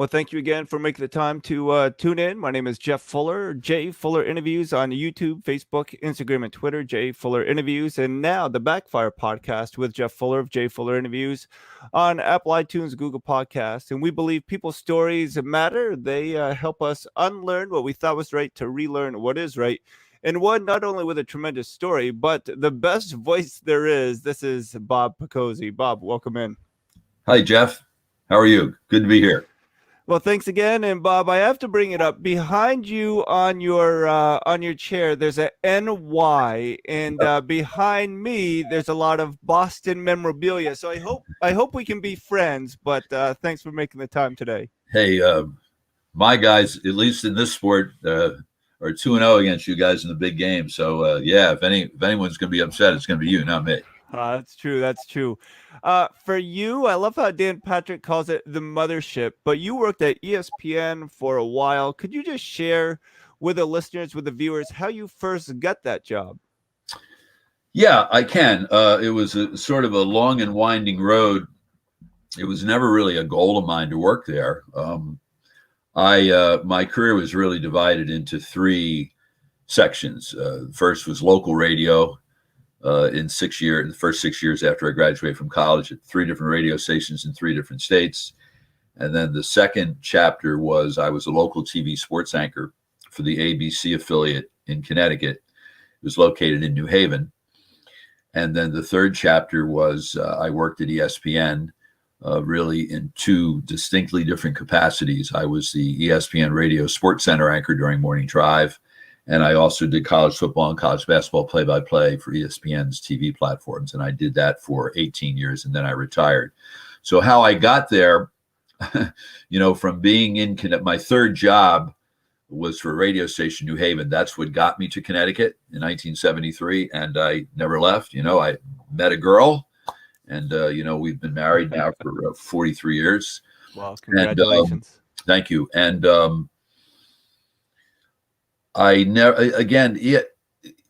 Well, thank you again for making the time to tune in. My name is Jeff Fuller, Jay Fuller Interviews on YouTube, Facebook, Instagram, and Twitter, Jay Fuller Interviews, and now the Backfire podcast with Jeff Fuller of Jay Fuller Interviews on Apple, iTunes, Google Podcasts. And we believe people's stories matter. They help us unlearn what we thought was right to relearn what is right. And one not only with a tremendous story, but the best voice there is. This is Bob Picozzi. Bob, welcome in. Hi, Jeff. How are you? Good to be here. Well, thanks again. And Bob, I have to bring it up. Behind you on your chair, there's a NY, and behind me, there's a lot of Boston memorabilia. So I hope we can be friends. But thanks for making the time today. Hey, my guys, at least in this sport, are 2-0 against you guys in the big game. So yeah, if anyone's going to be upset, it's going to be you, not me. That's true. That's true. For you, I love how Dan Patrick calls it the mothership, but you worked at ESPN for a while. Could you just share with the listeners, with the viewers, how you first got that job? Yeah, I can. It was a sort of a long and winding road. It was never really a goal of mine to work there. My career was really divided into three sections. First was local radio. In the first 6 years after I graduated from college, at 3 different radio stations in 3 different states. And then the second chapter was I was a local TV sports anchor for the ABC affiliate in Connecticut. It was located in New Haven. And then the third chapter was I worked at ESPN, really in 2 distinctly different capacities. I was the ESPN Radio Sports Center anchor during Morning Drive. And I also did college football and college basketball play-by-play for ESPN's TV platforms. And I did that for 18 years, and then I retired. So how I got there, from being in my third job was for a radio station, New Haven. That's what got me to Connecticut in 1973. And I never left. I met a girl, and, we've been married now for 43 years. Wow, congratulations. And, thank you. And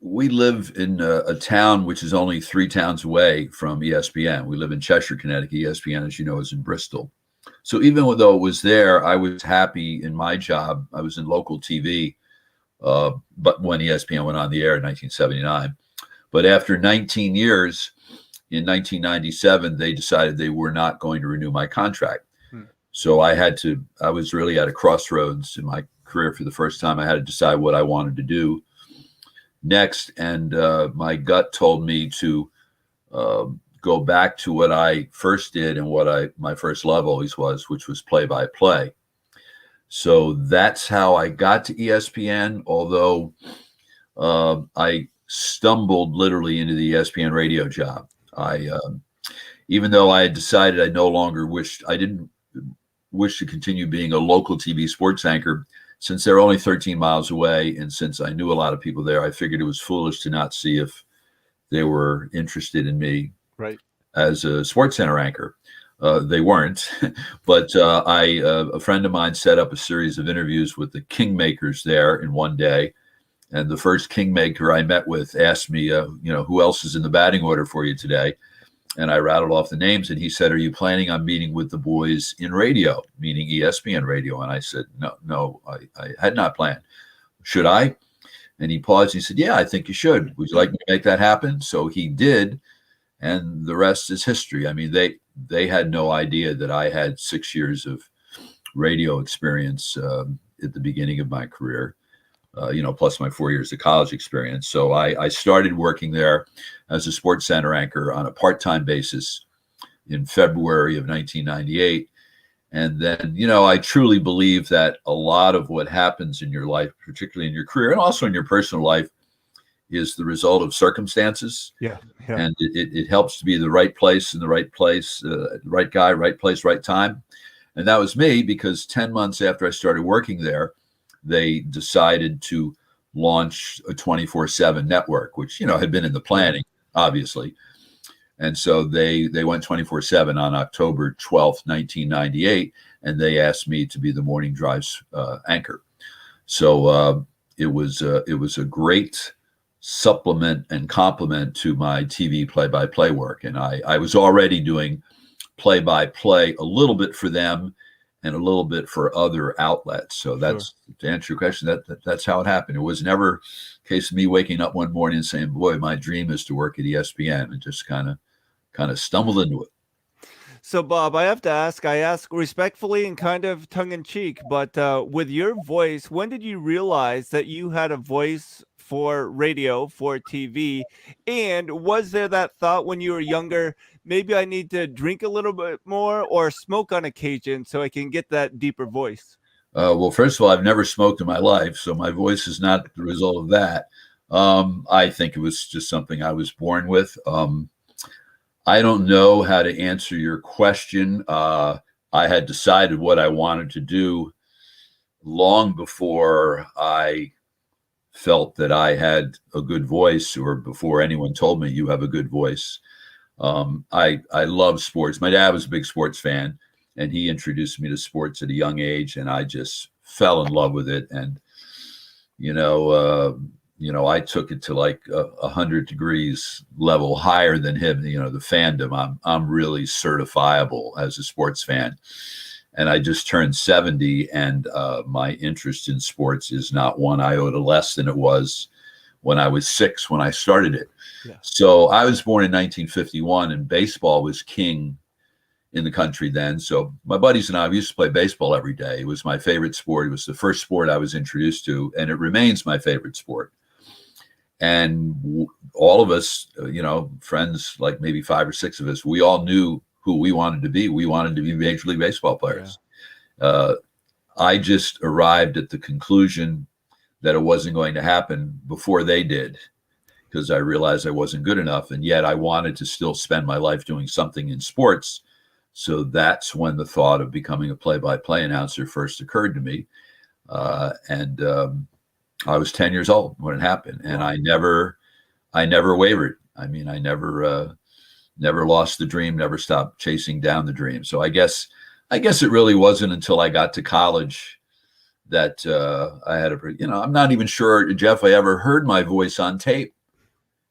we live in a town which is only 3 towns away from ESPN. We live in Cheshire, Connecticut. ESPN, as you know, is in Bristol. So even though it was there, I was happy in my job. I was in local TV, but when ESPN went on the air in 1979. But after 19 years, in 1997, they decided they were not going to renew my contract. So I was really at a crossroads in my career for the first time. I had to decide what I wanted to do next, and my gut told me to go back to what I first did and what my first love always was, which was play-by-play. So that's how I got to ESPN, although I stumbled literally into the ESPN radio job. Even though I had decided I didn't wish to continue being a local TV sports anchor, since they're only 13 miles away, and since I knew a lot of people there, I figured it was foolish to not see if they were interested in me as a sports center anchor. They weren't, but a friend of mine set up a series of interviews with the Kingmakers there in one day. And the first Kingmaker I met with asked me, who else is in the batting order for you today? And I rattled off the names, and he said, "Are you planning on meeting with the boys in radio, meaning ESPN radio?" And I said, no, I had not planned. Should I? And he paused. And he said, "Yeah, I think you should. Would you like me to make that happen?" So he did, and the rest is history. I mean, they had no idea that I had 6 years of radio experience at the beginning of my career. Plus my 4 years of college experience. So I started working there as a sports center anchor on a part-time basis in February of 1998. And then, I truly believe that a lot of what happens in your life, particularly in your career and also in your personal life, is the result of circumstances. Yeah. And it helps to be the right place in the right place, right guy, right place, right time. And that was me, because 10 months after I started working there, they decided to launch a 24/7 network, which, had been in the planning, obviously. And so they went 24/7 on October 12th, 1998, and they asked me to be the Morning Drive's anchor. So it was a great supplement and complement to my TV play-by-play work. And I was already doing play-by-play a little bit for them. and a little bit for other outlets. So Sure. that's, to answer your question, that's how it happened. It was never a case of me waking up one morning and saying, "Boy, my dream is to work at ESPN," and just kind of stumbled into it. So, Bob, I have to ask, I ask respectfully and kind of tongue in cheek, but with your voice, when did you realize that you had a voice for radio, for TV? And was there that thought when you were younger, maybe I need to drink a little bit more or smoke on occasion so I can get that deeper voice? Well, first of all, I've never smoked in my life, so my voice is not the result of that. I think it was just something I was born with. I don't know how to answer your question. I had decided what I wanted to do long before I felt that I had a good voice, or before anyone told me you have a good voice. I love sports. My dad was a big sports fan, and he introduced me to sports at a young age, and I just fell in love with it. And you know, I took it to like 100 degrees level higher than him. The fandom. I'm really certifiable as a sports fan, and I just turned 70, and my interest in sports is not one iota less than it was when I was 6 when I started it. Yeah. So I was born in 1951, and baseball was king in the country then. So my buddies and I, we used to play baseball every day. It was my favorite sport. It was the first sport I was introduced to, and it remains my favorite sport. And all of us, friends, like maybe 5 or 6 of us, we all knew who we wanted to be. We wanted to be Major League Baseball players. Yeah. I just arrived at the conclusion that it wasn't going to happen before they did, because I realized I wasn't good enough. And yet I wanted to still spend my life doing something in sports. So that's when the thought of becoming a play-by-play announcer first occurred to me. And I was 10 years old when it happened, and I never wavered. I mean, I never lost the dream, never stopped chasing down the dream. So I guess it really wasn't until I got to college that I had I'm not even sure, Jeff, I ever heard my voice on tape,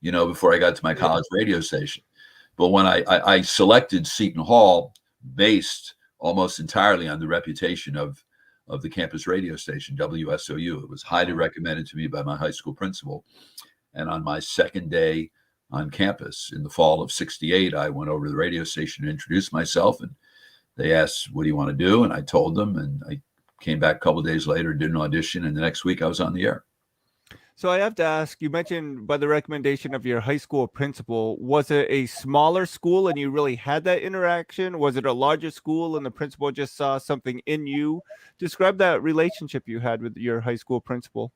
before I got to my college radio station. But when I selected Seton Hall based almost entirely on the reputation of the campus radio station, WSOU. It was highly recommended to me by my high school principal. And on my second day on campus in the fall of '68, I went over to the radio station and introduced myself. And they asked, "What do you want to do?" And I told them. And I came back a couple of days later, did an audition. And the next week I was on the air. So I have to ask, you mentioned by the recommendation of your high school principal, was it a smaller school and you really had that interaction? Was it a larger school and the principal just saw something in you? Describe that relationship you had with your high school principal.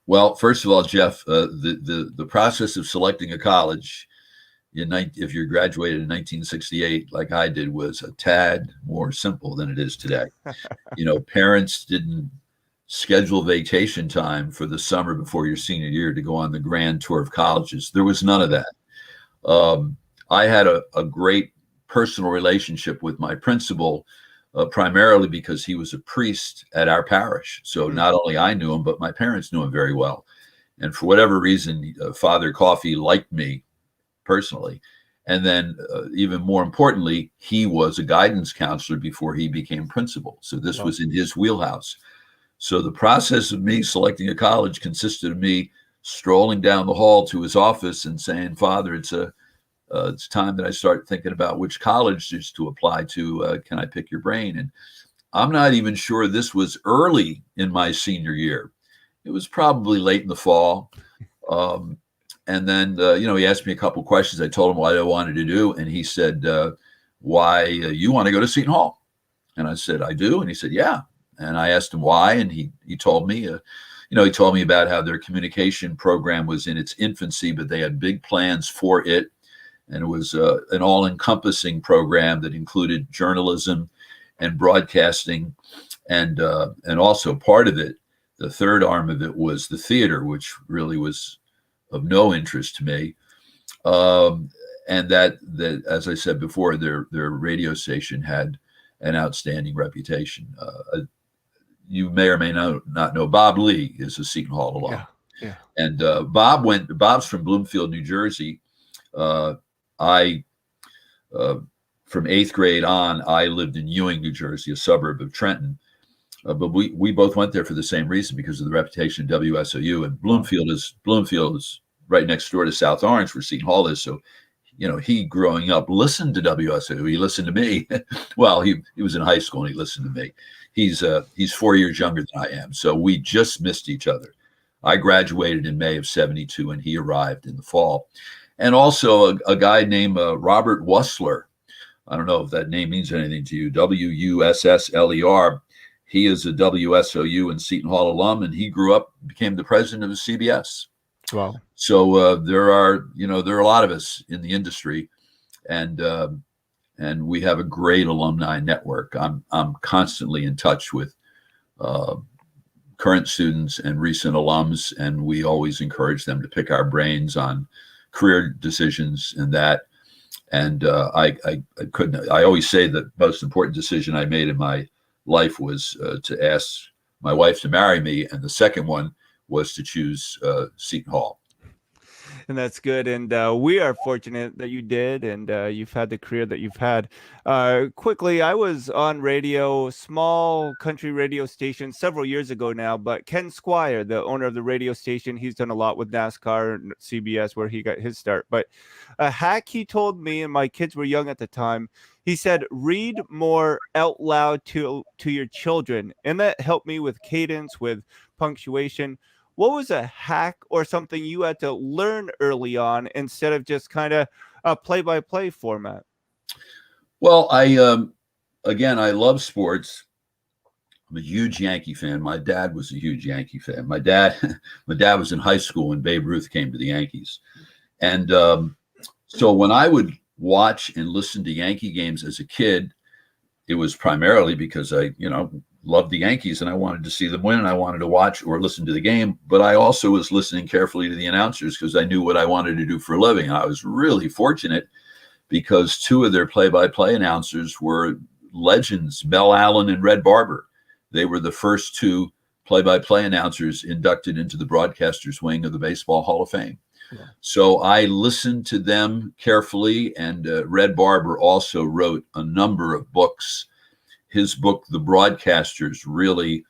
Well, first of all, Jeff, the process of selecting a college, if you graduated in 1968, like I did, was a tad more simple than it is today. Parents didn't schedule vacation time for the summer before your senior year to go on the grand tour of colleges. There was none of that. I had a great personal relationship with my principal, primarily because he was a priest at our parish. So not only I knew him, but my parents knew him very well. And for whatever reason, Father Coffey liked me personally. And then even more importantly, he was a guidance counselor before he became principal. So this was in his wheelhouse. So the process of me selecting a college consisted of me strolling down the hall to his office and saying, "Father, it's time that I start thinking about which college just to apply to. Can I pick your brain?" And I'm not even sure this was early in my senior year. It was probably late in the fall. And then, he asked me a couple of questions. I told him what I wanted to do. And he said, "Why you want to go to Seton Hall?" And I said, "I do." And he said, "Yeah." And I asked him why, and he told me, he told me about how their communication program was in its infancy, but they had big plans for it, and it was an all-encompassing program that included journalism and broadcasting, and also part of it, the third arm of it, was the theater, which really was of no interest to me, and that as I said before, their radio station had an outstanding reputation. You may or may not know Bob Lee is a Seton Hall alum. Yeah. And Bob's from Bloomfield, New Jersey. I from 8th grade on, I lived in Ewing, New Jersey, a suburb of Trenton. But we both went there for the same reason, because of the reputation of WSOU. And Bloomfield is right next door to South Orange, where Seton Hall is. So, he growing up listened to WSOU. He listened to me. Well, he was in high school and he listened to me. He's 4 years younger than I am. So we just missed each other. I graduated in May of '72 and he arrived in the fall. And also a guy named Robert Wussler. I don't know if that name means anything to you. Wussler. He is a WSOU and Seton Hall alum, and he grew up, became the president of the CBS. Wow. So there are a lot of us in the industry, and we have a great alumni network. I'm constantly in touch with current students and recent alums, and we always encourage them to pick our brains on career decisions and that. And I always say that the most important decision I made in my life was to ask my wife to marry me, and the second one was to choose Seton Hall. And that's good. And we are fortunate that you did, and you've had the career that you've had. Quickly, I was on radio, small country radio station several years ago now, but Ken Squire, the owner of the radio station, he's done a lot with NASCAR and CBS, where he got his start. But a hack he told me, and my kids were young at the time, he said, read more out loud to your children. And that helped me with cadence, with punctuation. What was a hack or something you had to learn early on instead of just kind of a play-by-play format? Well, I love sports. I'm a huge Yankee fan. My dad was a huge Yankee fan. My dad was in high school when Babe Ruth came to the Yankees. And so when I would watch and listen to Yankee games as a kid, it was primarily because I, loved the Yankees and I wanted to see them win, and I wanted to watch or listen to the game. But I also was listening carefully to the announcers because I knew what I wanted to do for a living. I was really fortunate because two of their play-by-play announcers were legends, Mel Allen and Red Barber. They were the first two play-by-play announcers inducted into the broadcasters wing of the Baseball Hall of Fame. Yeah. So I listened to them carefully, and Red Barber also wrote a number of books. His book, The Broadcasters, really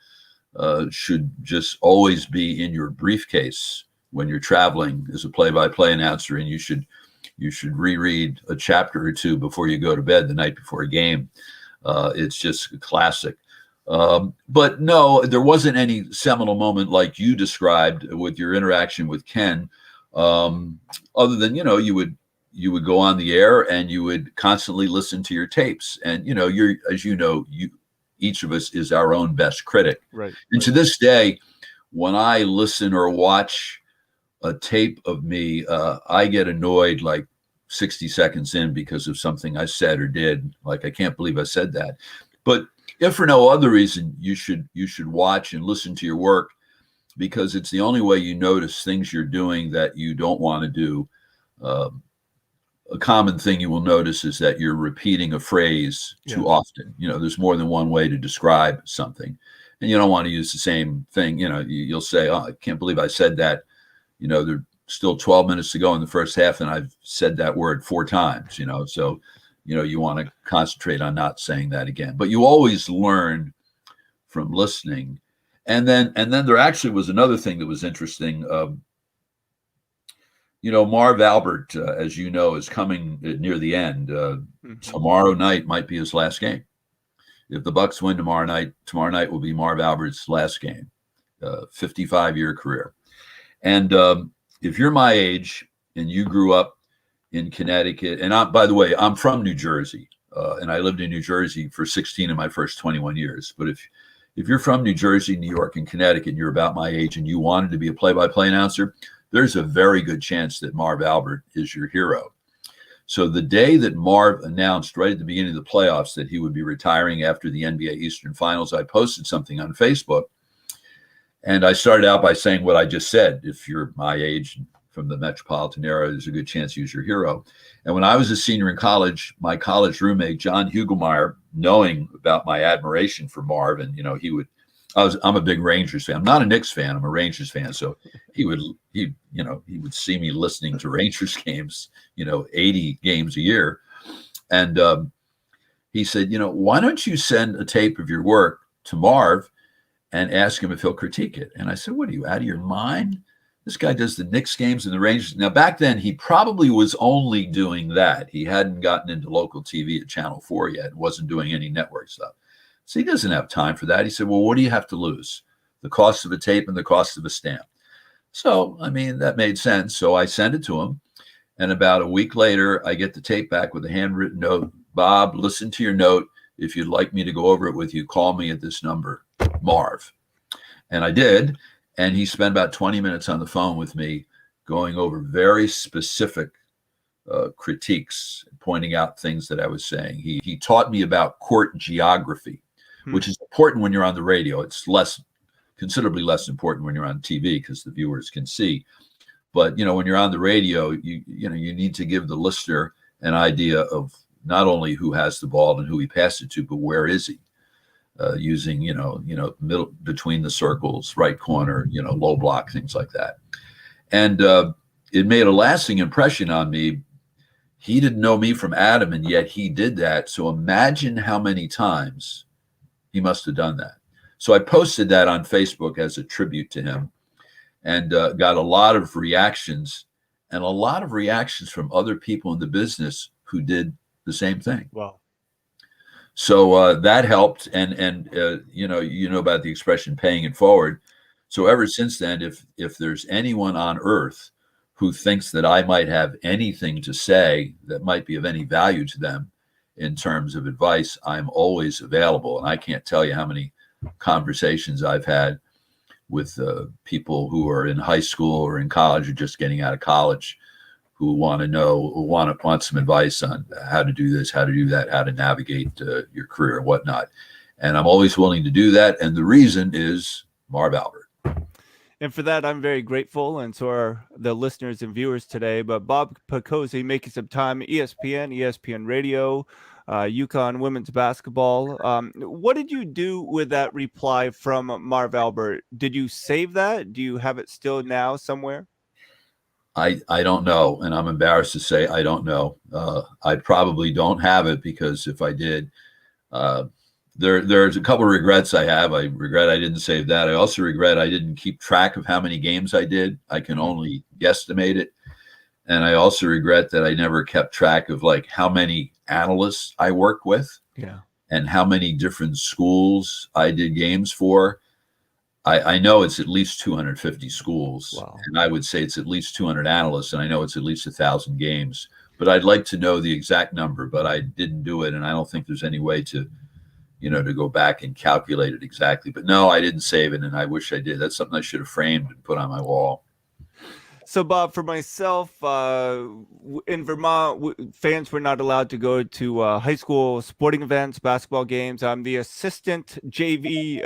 should just always be in your briefcase when you're traveling as a play-by-play announcer, and you should reread a chapter or two before you go to bed the night before a game. It's just a classic. But no, there wasn't any seminal moment like you described with your interaction with Ken, other than, you would go on the air and you would constantly listen to your tapes. And, each of us is our own best critic. Right. And to this day, when I listen or watch a tape of me, I get annoyed like 60 seconds in because of something I said or did. Like, I can't believe I said that. But if for no other reason, you should watch and listen to your work, because it's the only way you notice things you're doing that you don't want to do. A common thing you will notice is that you're repeating a phrase too often. There's more than one way to describe something, and you don't want to use the same thing. You'll say, "Oh, I can't believe I said that." There's still 12 minutes to go in the first half, and I've said that word 4 times. So you want to concentrate on not saying that again. But you always learn from listening. And then there actually was another thing that was interesting. Marv Albert, as you know, is coming near the end. Tomorrow night might be his last game. If the Bucks win tomorrow night will be Marv Albert's last game. 55-year career. And if you're my age and you grew up in Connecticut, and by the way, I'm from New Jersey, and I lived in New Jersey for 16 of my first 21 years. But if you're from New Jersey, New York, and Connecticut, and you're about my age and you wanted to be a play-by-play announcer, there's a very good chance that Marv Albert is your hero. So the day that Marv announced right at the beginning of the playoffs that he would be retiring after the NBA Eastern Finals, I posted something on Facebook. And I started out by saying what I just said. If you're my age from the Metropolitan era, there's a good chance he's your hero. And when I was a senior in college, my college roommate, John Hugelmeyer, knowing about my admiration for Marv, and, I'm a big Rangers fan. I'm not a Knicks fan. I'm a Rangers fan. So he would see me listening to Rangers games, 80 games a year. And he said, why don't you send a tape of your work to Marv and ask him if he'll critique it? And I said, what are you, out of your mind? This guy does the Knicks games and the Rangers. Now, back then, he probably was only doing that. He hadn't gotten into local TV at Channel 4 yet, wasn't doing any network stuff. So he doesn't have time for that. He said, well, what do you have to lose? The cost of a tape and the cost of a stamp. So, I mean, that made sense. So I sent it to him. And about a week later, I get the tape back with a handwritten note. Bob, listen to your note. If you'd like me to go over it with you, call me at this number, Marv. And I did. And he spent about 20 minutes on the phone with me going over very specific critiques, pointing out things that I was saying. He taught me about court geography, which is important when you're on the radio. It's considerably less important when you're on TV because the viewers can see. But, when you're on the radio, you need to give the listener an idea of not only who has the ball and who he passed it to, but where is he? Using, middle between the circles, right corner, low block, things like that. And it made a lasting impression on me. He didn't know me from Adam, and yet he did that. So imagine how many times he must have done that. So I posted that on Facebook as a tribute to him and got a lot of reactions from other people in the business who did the same thing. Wow. So that helped, and you know about the expression "paying it forward." So ever since then, if there's anyone on earth who thinks that I might have anything to say that might be of any value to them in terms of advice, I'm always available. And I can't tell you how many conversations I've had with people who are in high school or in college or just getting out of college, who want to know, who want some advice on how to do this, how to do that, how to navigate your career and whatnot. And I'm always willing to do that. And the reason is Marv Albert. And for that, I'm very grateful. And so are the listeners and viewers today. But Bob Picozzi making some time, ESPN Radio, UConn women's basketball. What did you do with that reply from Marv Albert? Did you save that? Do you have it still now somewhere? I don't know, and I'm embarrassed to say I don't know. I probably don't have it, because if I did, there's a couple of regrets I have. I regret I didn't save that. I also regret I didn't keep track of how many games I did. I can only guesstimate it. And I also regret that I never kept track of like how many analysts I worked with, and how many different schools I did games for. I know it's at least 250 schools. Wow. And I would say it's at least 200 analysts, and I know it's at least 1,000 games. But I'd like to know the exact number, but I didn't do it, and I don't think there's any way to go back and calculate it exactly. But no, I didn't save it, and I wish I did. That's something I should have framed and put on my wall. So, Bob, for myself, in Vermont, fans were not allowed to go to high school sporting events, basketball games. I'm the assistant JV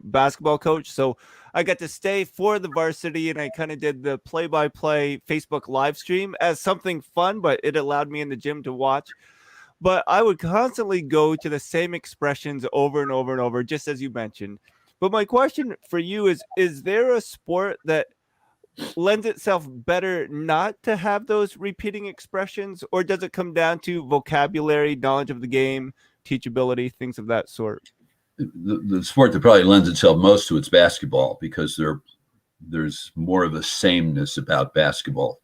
basketball coach, so I got to stay for the varsity, and I kind of did the play-by-play Facebook live stream as something fun, but it allowed me in the gym to watch. But I would constantly go to the same expressions over and over and over, just as you mentioned. But my question for you is there a sport that lends itself better not to have those repeating expressions, or does it come down to vocabulary, knowledge of the game, teachability, things of that sort? The sport that probably lends itself most to it's basketball, because there's more of a sameness about basketball.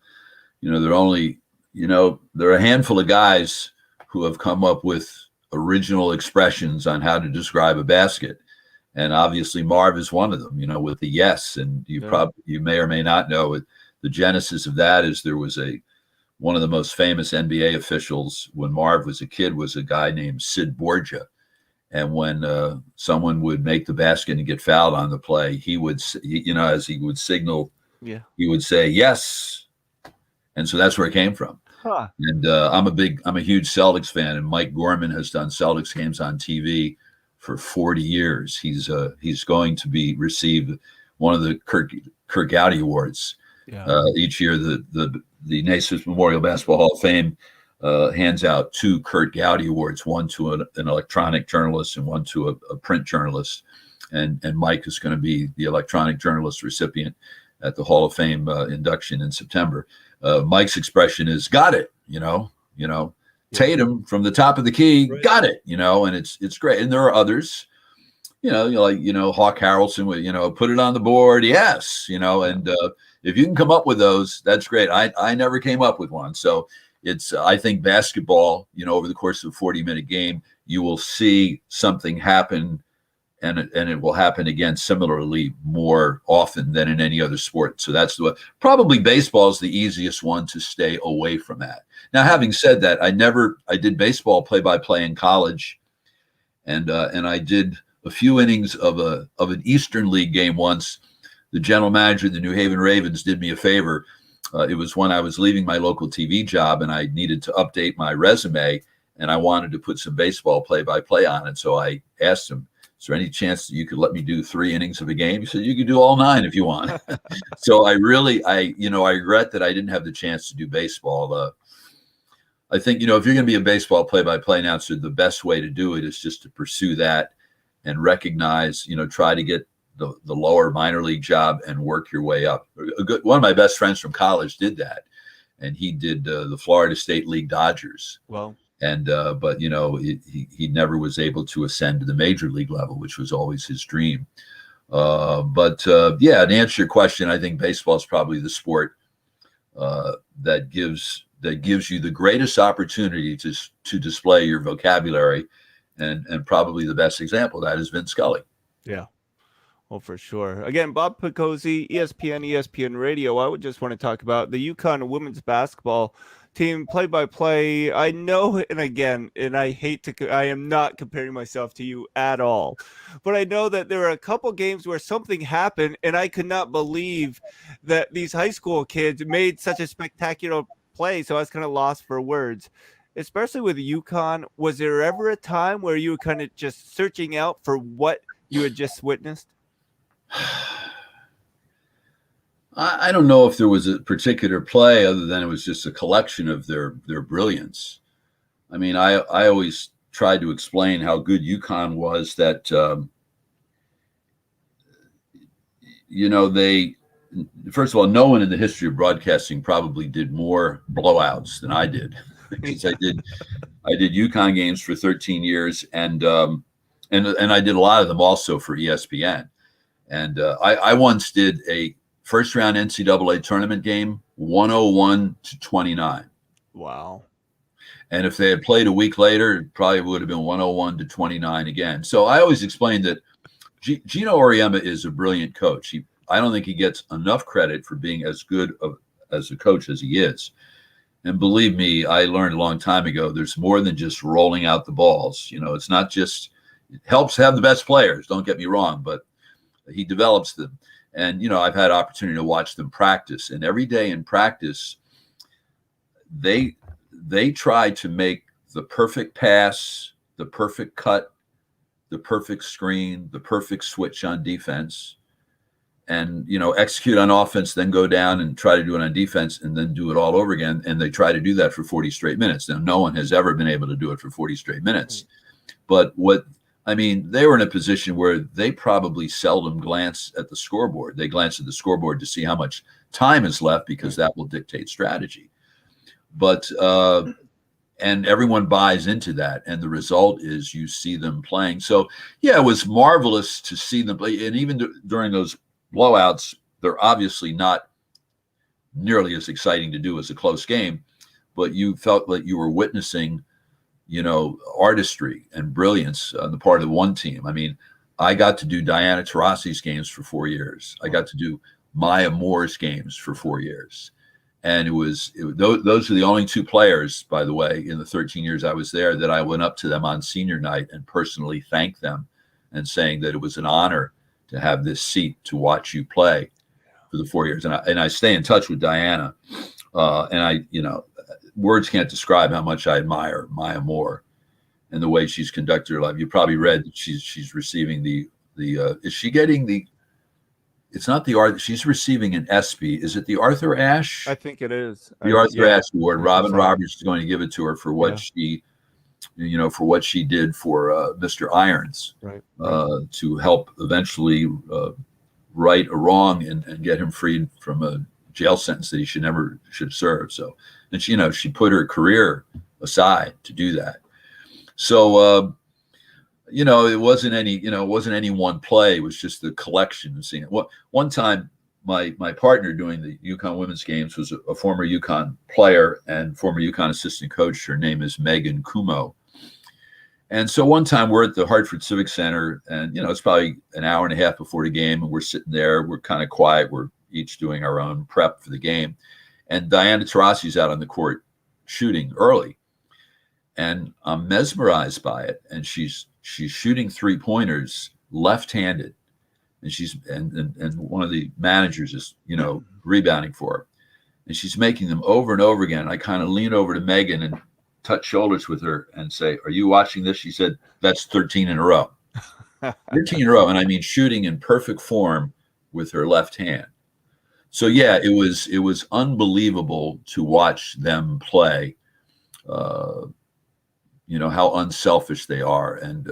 There are a handful of guys who have come up with original expressions on how to describe a basket. And obviously Marv is one of them, with the yes. And you may or may not know the genesis of that is there was one of the most famous NBA officials when Marv was a kid was a guy named Sid Borgia. And when someone would make the basket and get fouled on the play, he would, as he would signal, he would say yes. And so that's where it came from. Huh. And I'm a huge Celtics fan, and Mike Gorman has done Celtics games on TV for 40 years. He's going to receive one of the Kirk Gowdy Awards. Each year. The Naismith Memorial Basketball Hall of Fame hands out 2 Kurt Gowdy Awards, one to an electronic journalist and one to a print journalist. And Mike is going to be the electronic journalist recipient at the Hall of Fame induction in September. Mike's expression is "got it," Tatum from the top of the key Right. got it, and it's great. And there are others, like Hawk Harrelson with put it on the board, yes, and if you can come up with those, that's great. I never came up with one, so it's I think basketball, over the course of a 40-minute game, you will see something happen, and it will happen again similarly more often than in any other sport. So that's probably baseball is the easiest one to stay away from that. Now, having said that, I did baseball play-by-play in college, and I did a few innings of an Eastern League game once. The general manager of the New Haven Ravens did me a favor. It was when I was leaving my local TV job and I needed to update my resume, and I wanted to put some baseball play-by-play on it. So I asked him, is there any chance that you could let me do 3 innings of a game? He said, you could do all 9 if you want. So I regret that I didn't have the chance to do baseball. I think, if you're going to be a baseball play-by-play announcer, the best way to do it is just to pursue that and recognize, try to get the lower minor league job and work your way up. One of my best friends from college did that, and he did the Florida State League Dodgers. Well, and but he never was able to ascend to the major league level, which was always his dream. But to answer your question, I think baseball is probably the sport that gives you the greatest opportunity to display your vocabulary, and probably the best example of that is Vin Scully. Yeah. Well, for sure. Again, Bob Picozzi, ESPN Radio. I would just want to talk about the UConn women's basketball team play-by-play. I know, and again, and I am not comparing myself to you at all, but I know that there were a couple games where something happened, and I could not believe that these high school kids made such a spectacular play, so I was kind of lost for words. Especially with UConn, was there ever a time where you were kind of just searching out for what you had just witnessed? I don't know if there was a particular play other than it was just a collection of their brilliance. I mean, I always tried to explain how good UConn was, that they, first of all, no one in the history of broadcasting probably did more blowouts than I did, because I did UConn games for 13 years, and I did a lot of them also for ESPN. And I once did a first round NCAA tournament game, 101-29. Wow. And if they had played a week later, it probably would have been 101-29 again. So I always explained that Gino Auriemma is a brilliant coach. I don't think he gets enough credit for being as good as a coach as he is. And believe me, I learned a long time ago, there's more than just rolling out the balls. It's not just, it helps have the best players, don't get me wrong, but he develops them. And, I've had opportunity to watch them practice. And every day in practice, they try to make the perfect pass, the perfect cut, the perfect screen, the perfect switch on defense, and, execute on offense, then go down and try to do it on defense, and then do it all over again. And they try to do that for 40 straight minutes. Now, no one has ever been able to do it for 40 straight minutes. But they were in a position where they probably seldom glance at the scoreboard. They glance at the scoreboard to see how much time is left, because that will dictate strategy. But and everyone buys into that, and the result is you see them playing. So it was marvelous to see them play. And even during those blowouts, they're obviously not nearly as exciting to do as a close game, but you felt like you were witnessing artistry and brilliance on the part of one team. I mean, I got to do Diana Taurasi's games for 4 years. I got to do Maya Moore's games for 4 years. And those are the only 2 players, by the way, in the 13 years I was there, that I went up to them on senior night and personally thanked them, and saying that it was an honor to have this seat to watch you play for the 4 years. And I stay in touch with Diana. Words can't describe how much I admire Maya Moore and the way she's conducted her life. You probably read that she's receiving is she getting it's not the Arthur, she's receiving an ESPY. Is it the Arthur Ashe? I think it is. The Arthur Ashe Award. Robin Roberts is going to give it to her for what she did for Mr. Irons, right. To help eventually right a wrong and get him freed from a jail sentence that he should have served. So, and she put her career aside to do that. So, it wasn't any one play. It was just the collection of seeing it. One time, my partner doing the UConn women's games was a former UConn player and former UConn assistant coach. Her name is Megan Kumo. And so one time we're at the Hartford Civic Center, and it's probably an hour and a half before the game, and we're sitting there. We're kind of quiet. We're each doing our own prep for the game, and Diana Taurasi's out on the court shooting early, and I'm mesmerized by it. And she's shooting 3-pointers left-handed, and she's and one of the managers is rebounding for her, and she's making them over and over again. I kind of lean over to Megan and touch shoulders with her and say, "Are you watching this?" She said, "That's 13 in a row." 13 in a row, and I mean shooting in perfect form with her left hand. So yeah, it was unbelievable to watch them play. How unselfish they are, and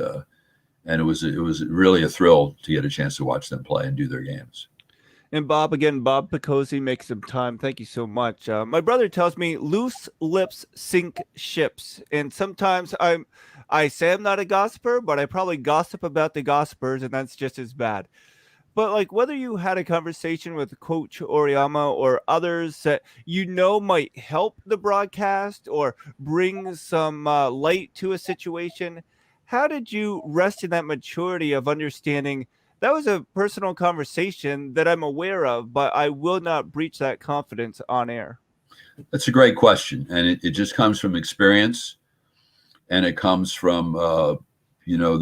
it was really a thrill to get a chance to watch them play and do their games. And Bob Picozzi makes some time. Thank you so much. My brother tells me loose lips sink ships. And sometimes I say I'm not a gossiper, but I probably gossip about the gossipers, and that's just as bad. But like whether you had a conversation with Coach Oriyama or others that might help the broadcast or bring some light to a situation, how did you rest in that maturity of understanding that was a personal conversation that I'm aware of, but I will not breach that confidence on air? That's a great question. And it just comes from experience, and it comes from, the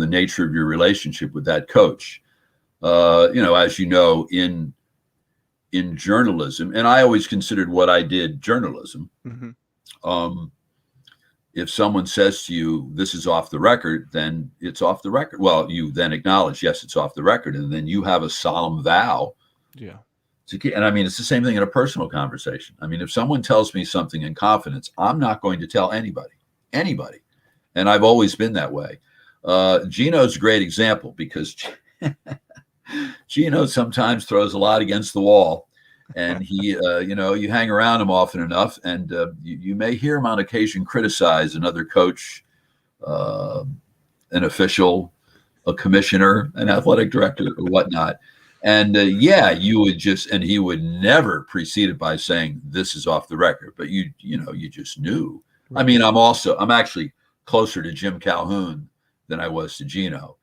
nature of your relationship with that coach. As you know, in journalism, and I always considered what I did journalism. Mm-hmm. If someone says to you, "This is off the record," then it's off the record. Well, you then acknowledge, yes, it's off the record. And then you have a solemn vow. Yeah. And I mean, it's the same thing in a personal conversation. I mean, if someone tells me something in confidence, I'm not going to tell anybody. And I've always been that way. Gino's a great example because Gino sometimes throws a lot against the wall. And he, you hang around him often enough, and you may hear him on occasion criticize another coach, an official, a commissioner, an athletic director, or whatnot. And you would and he would never precede it by saying, "This is off the record." But you just knew. Right. I mean, I'm actually closer to Jim Calhoun than I was to Gino.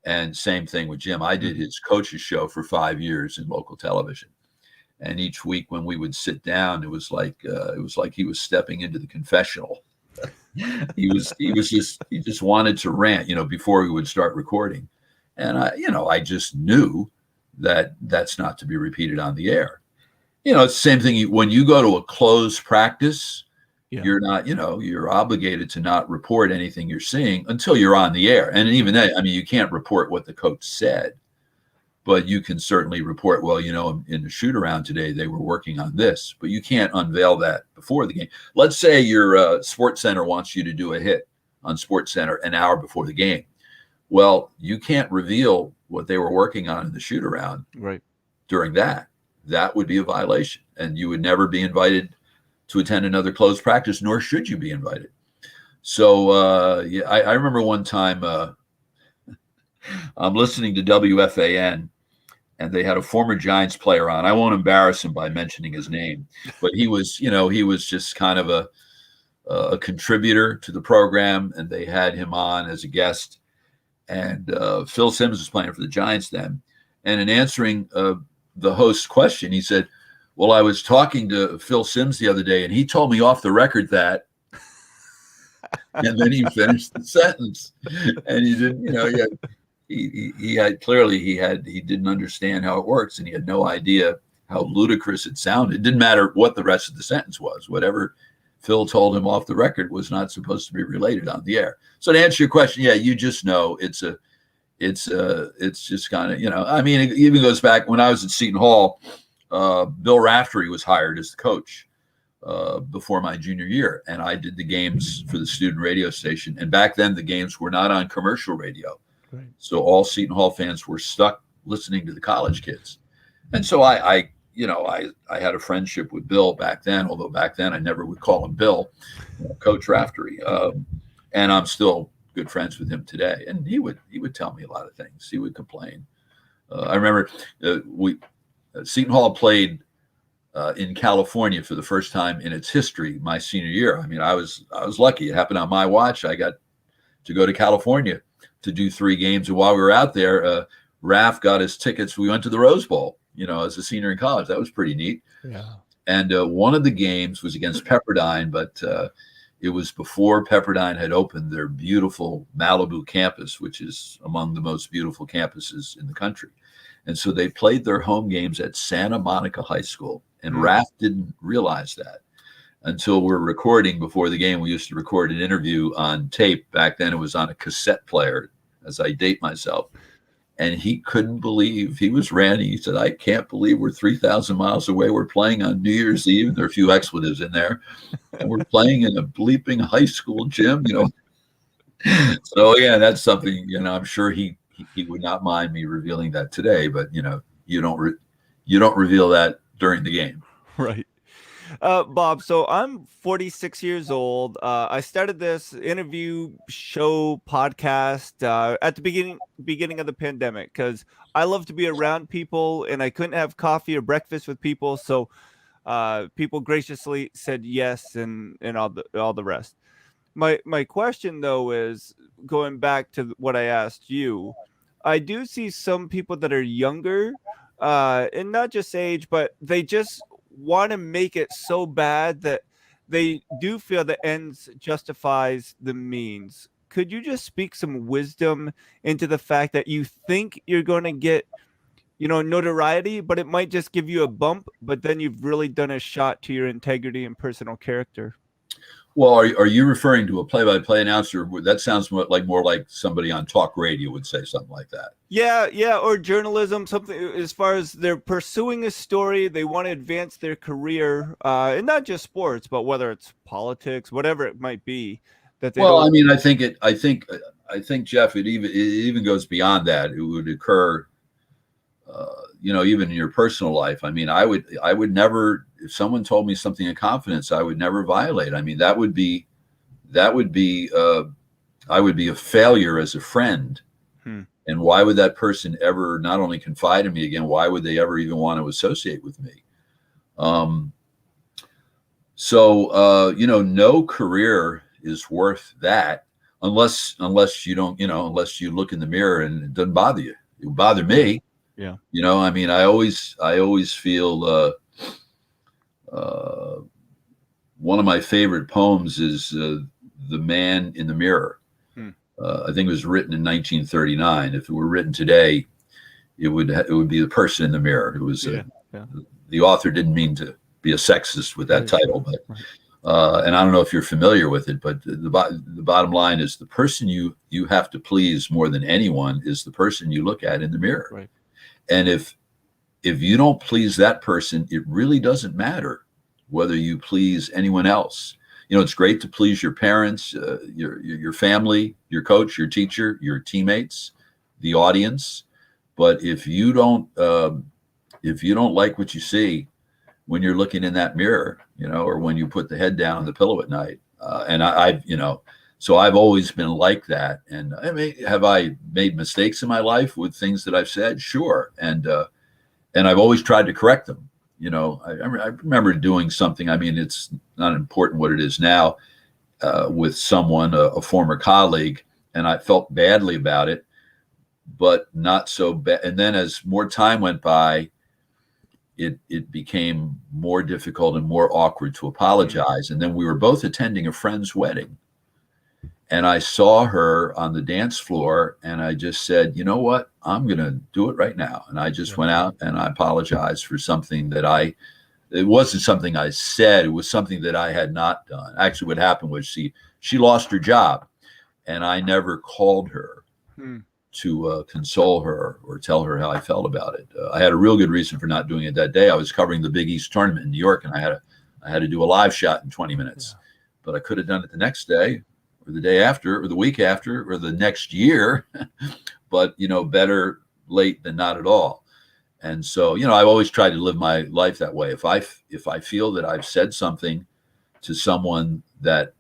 And same thing with Jim. I did his coach's show for 5 years in local television. And each week when we would sit down, it was like he was stepping into the confessional. he just wanted to rant, before we would start recording. And I just knew that that's not to be repeated on the air. It's the same thing when you go to a closed practice. Yeah. You're not, you're obligated to not report anything you're seeing until you're on the air. And even then, I mean, you can't report what the coach said. But you can certainly report, well, in the shoot around today, they were working on this, but you can't unveil that before the game. Let's say your Sports Center wants you to do a hit on Sports Center an hour before the game. Well, you can't reveal what they were working on in the shoot around during that. That would be a violation, and you would never be invited to attend another closed practice, nor should you be invited. So, I remember one time I'm listening to WFAN, and they had a former Giants player on. I won't embarrass him by mentioning his name, but he was just kind of a contributor to the program, and they had him on as a guest. And Phil Simms was playing for the Giants then. And in answering the host's question, he said, "Well, I was talking to Phil Simms the other day, and he told me off the record that," and then he finished the sentence, and he didn't, he didn't understand how it works, and he had no idea how ludicrous it sounded. It didn't matter what the rest of the sentence was. Whatever Phil told him off the record was not supposed to be related on the air. So to answer your question, yeah, you just know it's just kind of, I mean, it even goes back when I was at Seton Hall. Bill Raftery was hired as the coach before my junior year, and I did the games for the student radio station. And back then, the games were not on commercial radio. So all Seton Hall fans were stuck listening to the college kids. And so I I had a friendship with Bill back then, although back then I never would call him Bill, Coach Raftery. And I'm still good friends with him today. And he would tell me a lot of things. He would complain. I remember Seton Hall played in California for the first time in its history my senior year. I mean, I was lucky. It happened on my watch. I got to go to California to do 3 games. And while we were out there, Raf got his tickets. We went to the Rose Bowl, as a senior in college. That was pretty neat. Yeah. And one of the games was against Pepperdine, but it was before Pepperdine had opened their beautiful Malibu campus, which is among the most beautiful campuses in the country. And so they played their home games at Santa Monica High School. And Raf didn't realize that until we're recording before the game. We used to record an interview on tape. Back then it was on a cassette player, as I date myself. And he couldn't believe, he was ranting. He said, I can't believe we're 3,000 miles away. We're playing on New Year's Eve. There are a few expletives in there. And we're playing in a bleeping high school gym, So, yeah, that's something, I'm sure he would not mind me revealing that today. But, you don't reveal that during the game. Right. Bob, so I'm 46 years old. I started this interview show podcast at the beginning of the pandemic because I love to be around people and I couldn't have coffee or breakfast with people. So people graciously said yes and all the rest. My question, though, is going back to what I asked you. I do see some people that are younger and not just age, but they just want to make it so bad that they do feel the ends justifies the means. Could you just speak some wisdom into the fact that you think you're going to get, notoriety, but it might just give you a bump, but then you've really done a shot to your integrity and personal character? Well, are you referring to a play-by-play announcer? That sounds more like somebody on talk radio would say something like that. Yeah, or journalism, something as far as they're pursuing a story, they want to advance their career, and not just sports, but whether it's politics, whatever it might be. That they I mean, I think Jeff, it even goes beyond that. It would occur, even in your personal life. I mean, I would never, if someone told me something in confidence, I would never violate. I mean, I would be a failure as a friend. And why would that person ever not only confide in me again, why would they ever even want to associate with me? No career is worth that unless you don't, unless you look in the mirror and it doesn't bother you. It would bother me. Yeah. I mean, I always feel one of my favorite poems is The Man in the Mirror. I think it was written in 1939. If it were written today, it would be the person in the mirror. It was the author didn't mean to be a sexist with that title, but and I don't know if you're familiar with it, but the bottom line is the person you have to please more than anyone is the person you look at in the mirror. Right. And if you don't please that person, it really doesn't matter whether you please anyone else. It's great to please your parents, your family, your coach, your teacher, your teammates, the audience. But if you don't like what you see when you're looking in that mirror, or when you put the head down on the pillow at night, so I've always been like that. And I mean, have I made mistakes in my life with things that I've said? Sure. And I've always tried to correct them. I remember doing something. I mean, it's not important what it is now, with someone, a former colleague, and I felt badly about it, but not so bad. And then as more time went by, it became more difficult and more awkward to apologize. And then we were both attending a friend's wedding. And I saw her on the dance floor and I just said, you know what, I'm going to do it right now. And I just went out and I apologized for something that it wasn't something I said. It was something that I had not done. Actually, what happened was she lost her job and I never called her to console her or tell her how I felt about it. I had a real good reason for not doing it that day. I was covering the Big East tournament in New York and I had to do a live shot in 20 minutes, but I could have done it the next day, or the day after, or the week after, or the next year, but better late than not at all. And so, I've always tried to live my life that way. If I feel that I've said something to someone that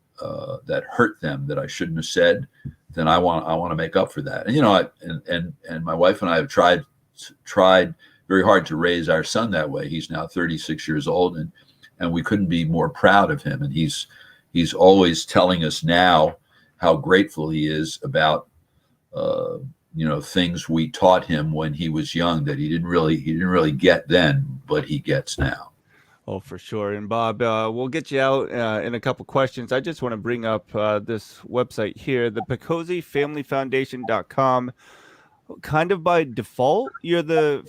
hurt them that I shouldn't have said, then I want to make up for that. And and my wife and I have tried very hard to raise our son that way. He's now 36 years old, and we couldn't be more proud of him. And he's always telling us now how grateful he is about things we taught him when he was young that he didn't really get then, but he gets now. Oh, for sure. And Bob, we'll get you out in a couple questions. I just want to bring up this website here, the PicozziFamilyFoundation.com. Kind of by default, you're the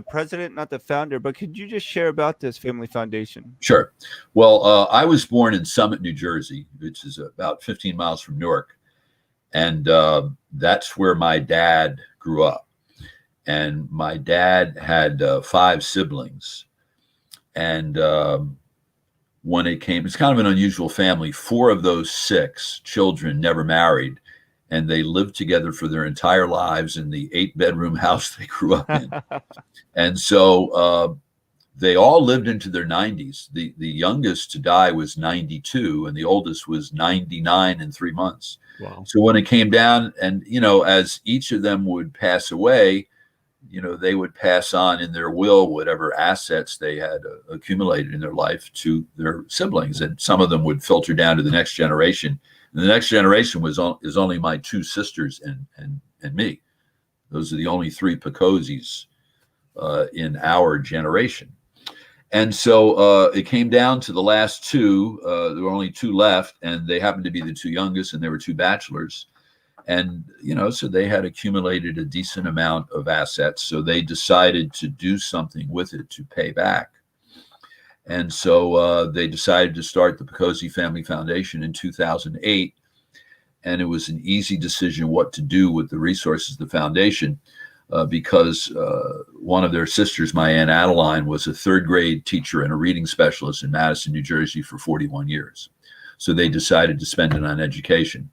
president, not the founder. But could you just share about this family foundation? Sure. Well, I was born in Summit, New Jersey, which is about 15 miles from Newark, and that's where my dad grew up. And my dad had 5 siblings. And when it's kind of an unusual family. 4 of those 6 children never married, and they lived together for their entire lives in the 8-bedroom house they grew up in. And so they all lived into their 90s. The youngest to die was 92, and the oldest was 99 in 3 months. Wow. So when it came down, and as each of them would pass away, they would pass on in their will whatever assets they had accumulated in their life to their siblings, and some of them would filter down to the next generation. And the next generation is only my 2 sisters and me. Those are the only 3 Picozzis in our generation. And so it came down to the last 2. There were only 2 left, and they happened to be the 2 youngest, and they were 2 bachelors. And, so they had accumulated a decent amount of assets. So they decided to do something with it to pay back. And so they decided to start the Picozzi Family Foundation in 2008. And it was an easy decision what to do with the resources of the foundation because one of their sisters, my Aunt Adeline, was a 3rd grade teacher and a reading specialist in Madison, New Jersey for 41 years. So they decided to spend it on education.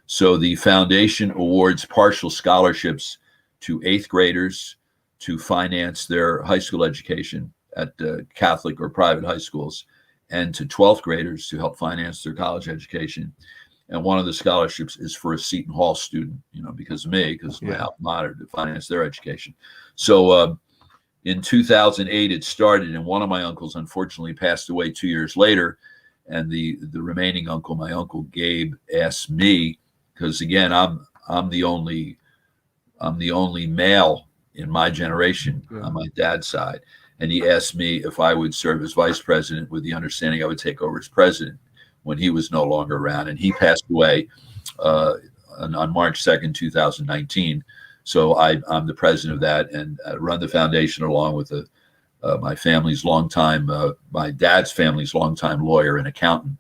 So the foundation awards partial scholarships to 8th graders to finance their high school education at Catholic or private high schools, and to 12th graders to help finance their college education. And one of the scholarships is for a Seton Hall student, because of me, because my alma mater, to finance their education. So in 2008, it started, and one of my uncles unfortunately passed away 2 years later. And the remaining uncle, my Uncle Gabe, asked me, because again, I'm the only male in my generation on my dad's side, and he asked me if I would serve as vice president, with the understanding I would take over as president when he was no longer around. And he passed away on March 2nd, 2019. So I'm the president of that, and run the foundation along with my dad's family's longtime lawyer and accountant.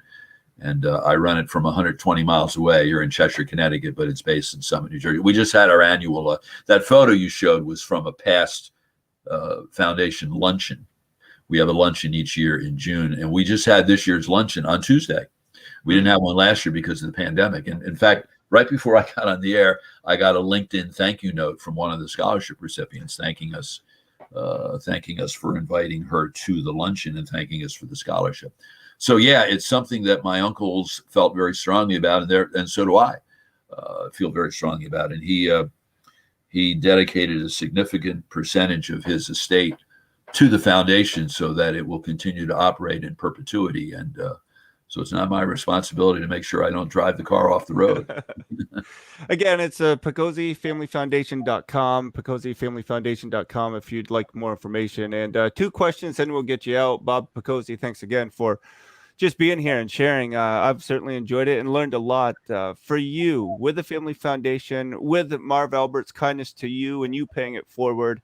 And I run it from 120 miles away here in Cheshire, Connecticut, but it's based in Summit, New Jersey. We just had our annual, that photo you showed was from a past foundation luncheon. We have a luncheon each year in June, and we just had this year's luncheon on Tuesday. We didn't have one last year because of the pandemic. And in fact, right before I got on the air, I got a LinkedIn thank you note from one of the scholarship recipients thanking us for inviting her to the luncheon and thanking us for the scholarship. So yeah, it's something that my uncles felt very strongly about, and so do I feel very strongly about. And he dedicated a significant percentage of his estate to the foundation so that it will continue to operate in perpetuity. And so it's not my responsibility to make sure I don't drive the car off the road. Again, it's PicozziFamilyFoundation.com, PicozziFamilyFoundation.com if you'd like more information. And 2 questions, and we'll get you out. Bob Picozzi, thanks again for just being here and sharing. I've certainly enjoyed it and learned a lot. For you, with the Family Foundation, with Marv Albert's kindness to you and you paying it forward,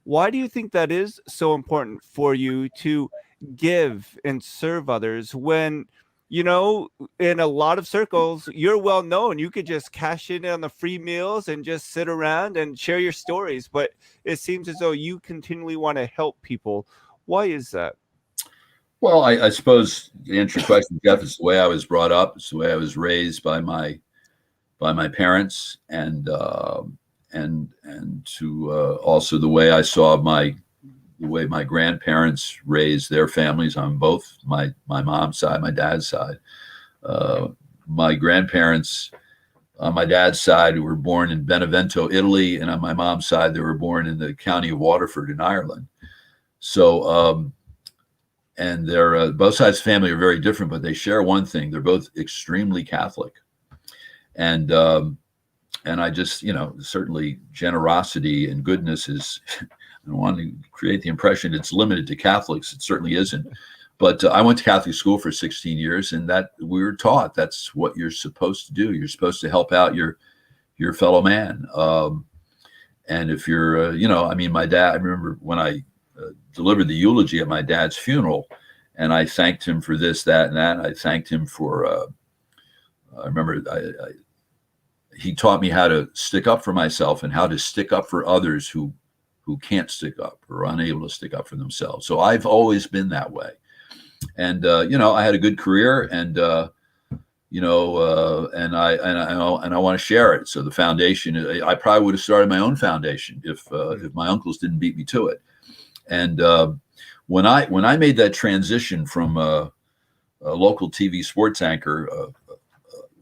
why do you think that is so important for you to give and serve others when, in a lot of circles, you're well known? You could just cash in on the free meals and just sit around and share your stories. But it seems as though you continually want to help people. Why is that? Well, I suppose to answer your question, Jeff, it's the way I was brought up. It's the way I was raised by my parents, and and to also the way I saw the way my grandparents raised their families on both my mom's side, my dad's side. My grandparents on my dad's side who were born in Benevento, Italy, and on my mom's side they were born in the county of Waterford in Ireland. So and they're both sides of the family are very different, but they share one thing: they're both extremely Catholic, and I just, certainly generosity and goodness is. I don't want to create the impression it's limited to Catholics. It certainly isn't. But I went to Catholic school for 16 years, and that we were taught that's what you're supposed to do. You're supposed to help out your fellow man. And if you're, my dad. I remember when I delivered the eulogy at my dad's funeral, and I thanked him for this, that, and that. I thanked him for. I remember he taught me how to stick up for myself and how to stick up for others who can't stick up or are unable to stick up for themselves. So I've always been that way. And, I had a good career and, and I want to share it. So the foundation, I probably would have started my own foundation if my uncles didn't beat me to it. And when I made that transition from a local TV sports anchor,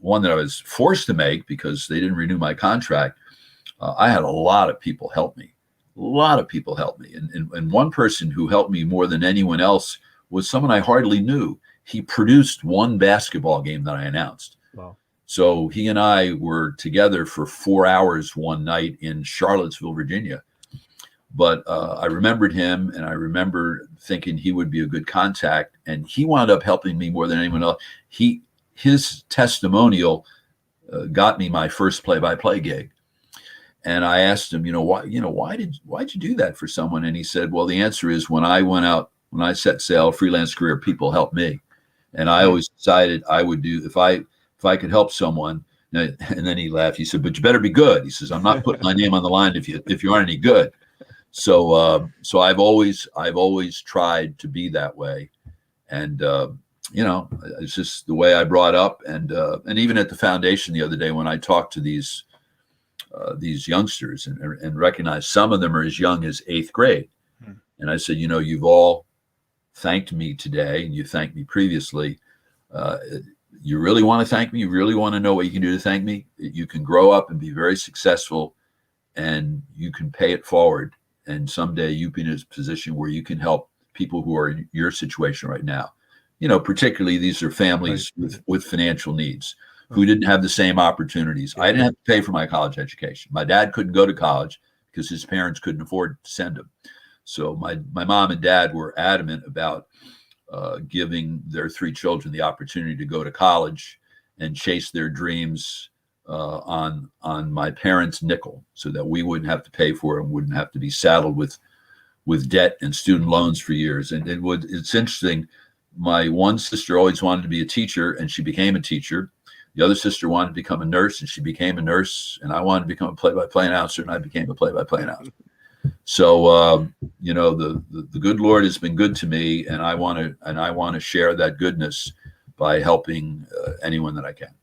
one that I was forced to make because they didn't renew my contract, I had a lot of people help me. A lot of people helped me. And one person who helped me more than anyone else was someone I hardly knew. He produced one basketball game that I announced. Wow. So he and I were together for 4 hours one night in Charlottesville, Virginia. But I remembered him, and I remember thinking he would be a good contact. And he wound up helping me more than anyone else. His testimonial got me my first play-by-play gig. And I asked him, why'd you do that for someone? And he said, well, the answer is when I set sail, freelance career, people helped me. And I always decided I would do, if I could help someone. And then he laughed. He said, but you better be good. He says, I'm not putting my name on the line if you aren't any good. So I've always tried to be that way. And, it's just the way I brought up. And even at the foundation the other day, when I talked to these youngsters and recognize some of them are as young as 8th grade. And I said, you've all thanked me today and you thanked me previously. You really want to thank me? You really want to know what you can do to thank me? You can grow up and be very successful and you can pay it forward. And someday you be in a position where you can help people who are in your situation right now. Particularly these are families with financial needs who didn't have the same opportunities. I didn't have to pay for my college education. My dad couldn't go to college because his parents couldn't afford to send him. So my mom and dad were adamant about giving their 3 children the opportunity to go to college and chase their dreams on my parents' nickel so that we wouldn't have to pay for it and wouldn't have to be saddled with debt and student loans for years. And it's interesting. My one sister always wanted to be a teacher and she became a teacher. The other sister wanted to become a nurse and she became a nurse. And I wanted to become a play-by-play announcer and I became a play-by-play announcer. So, the good Lord has been good to me and I want to share that goodness by helping anyone that I can.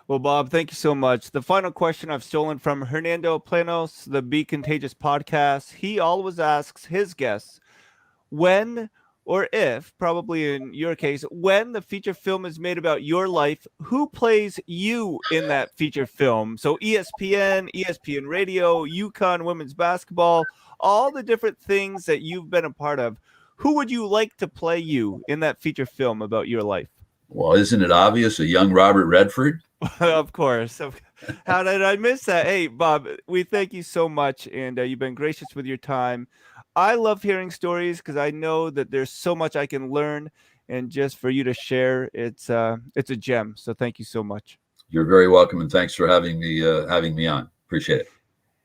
Well, Bob, thank you so much. The final question I've stolen from Hernando Planos, the Be Contagious podcast. He always asks his guests when or if, probably in your case, when the feature film is made about your life, who plays you in that feature film? So ESPN Radio, UConn women's basketball, all the different things that you've been a part of. Who would you like to play you in that feature film about your life? Well, isn't it obvious? A young Robert Redford? Of course. How did I miss that? Hey, Bob, we thank you so much. And you've been gracious with your time. I love hearing stories because I know that there's so much I can learn. And just for you to share, it's a gem. So thank you so much. You're very welcome. And thanks for having me on. Appreciate it.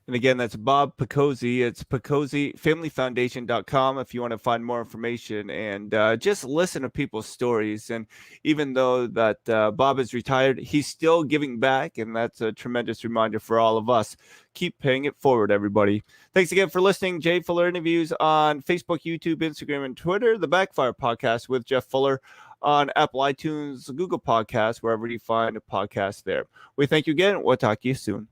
And again, that's Bob Picozzi. It's PicozziFamilyFoundation.com if you want to find more information and just listen to people's stories. And even though that Bob is retired, he's still giving back. And that's a tremendous reminder for all of us. Keep paying it forward, everybody. Thanks again for listening. Jay Fuller Interviews on Facebook, YouTube, Instagram, and Twitter. The Backfire Podcast with Jeff Fuller on Apple, iTunes, Google Podcasts, wherever you find a podcast there. We thank you again. We'll talk to you soon.